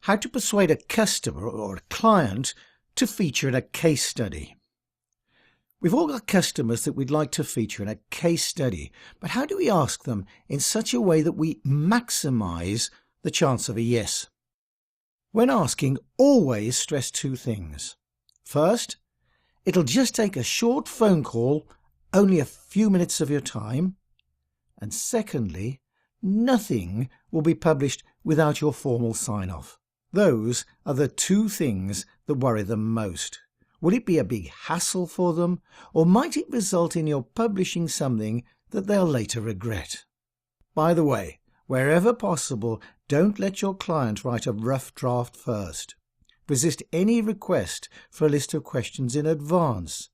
How to persuade a customer or a client to feature in a case study. We've all got customers that we'd like to feature in a case study, but how do we ask them in such a way that we maximise the chance of a yes? When asking, always stress two things. First, it'll just take a short phone call, only a few minutes of your time. And secondly, nothing will be published without your formal sign-off. Those are the two things that worry them most. Will it be a big hassle for them, or might it result in your publishing something that they'll later regret? By the way, wherever possible, don't let your client write a rough draft first. Resist any request for a list of questions in advance.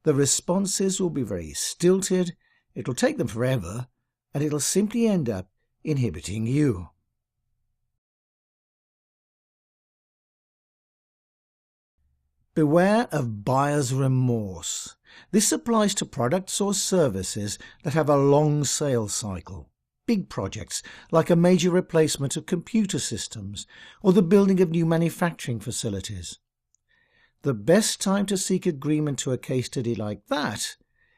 The responses will be very stilted, it'll take them forever, and it'll simply end up inhibiting you. Beware of buyer's remorse. This applies to products or services that have a long sales cycle. Big projects like a major replacement of computer systems or the building of new manufacturing facilities. The best time to seek agreement to a case study like that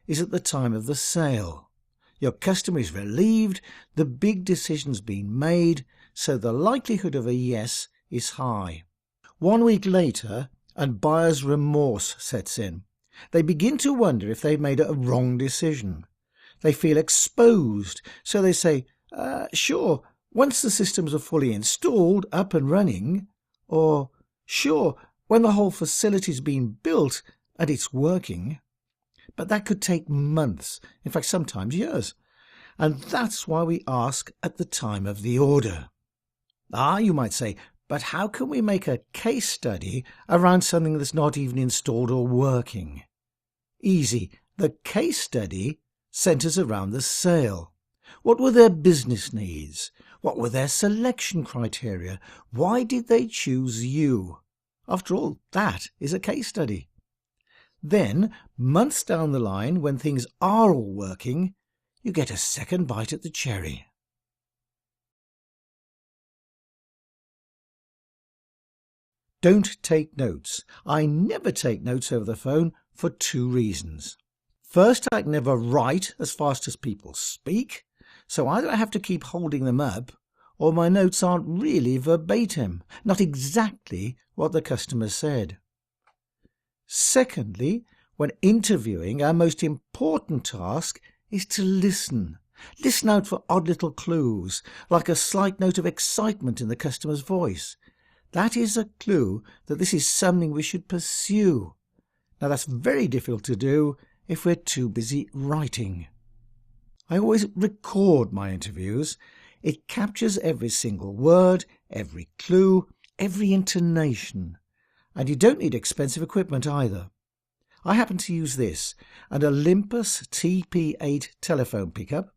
is at the time of the sale. Your customer is relieved, the big decision's been made, so the likelihood of a yes is high. 1 week later, and buyer's remorse sets in. They begin to wonder if they've made a wrong decision. They feel exposed, so they say, sure, once the systems are fully installed, up and running, or sure, when the whole facility's been built and it's working. But that could take months, in fact sometimes years. And that's why we ask at the time of the order. You might say, but how can we make a case study around something that's not even installed or working? Easy. The case study centres around the sale. What were their business needs? What were their selection criteria? Why did they choose you? After all, that is a case study. Then, months down the line, when things are all working, you get a second bite at the cherry. Don't take notes. I never take notes over the phone for two reasons. First, I can never write as fast as people speak, so either I have to keep holding them up, or my notes aren't really verbatim, not exactly what the customer said. Secondly, when interviewing, our most important task is to listen. Listen out for odd little clues, like a slight note of excitement in the customer's voice. That is a clue that this is something we should pursue. Now that's very difficult to do if we're too busy writing. I always record my interviews. It captures every single word, every clue, every intonation. And you don't need expensive equipment either. I happen to use this, an Olympus TP8 telephone pickup.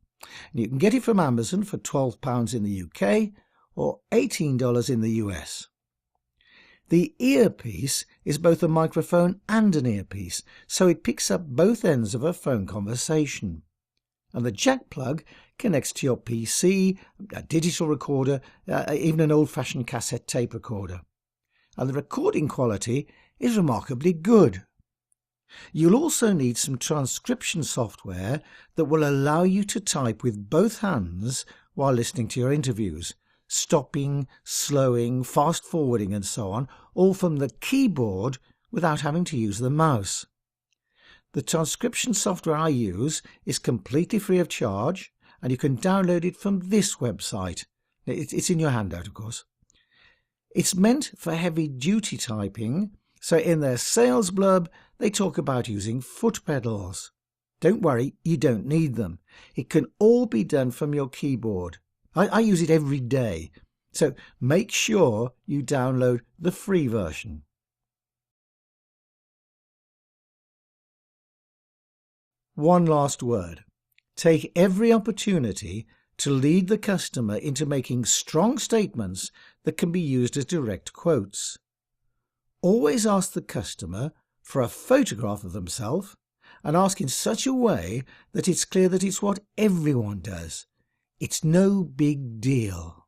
And you can get it from Amazon for £12 in the UK or $18 in the US. The earpiece is both a microphone and an earpiece, so it picks up both ends of a phone conversation. And the jack plug connects to your PC, a digital recorder, even an old-fashioned cassette tape recorder. And the recording quality is remarkably good. You'll also need some transcription software that will allow you to type with both hands while listening to your interviews. Stopping, slowing, fast-forwarding and so on, all from the keyboard without having to use the mouse. The transcription software I use is completely free of charge, and you can download it from this website. It's in your handout, of course. It's meant for heavy-duty typing, so in their sales blurb they talk about using foot pedals. Don't worry, you don't need them. It can all be done from your keyboard. I use it every day, so make sure you download the free version. One last word. Take every opportunity to lead the customer into making strong statements that can be used as direct quotes. Always ask the customer for a photograph of themselves and ask in such a way that it's clear that it's what everyone does. It's no big deal.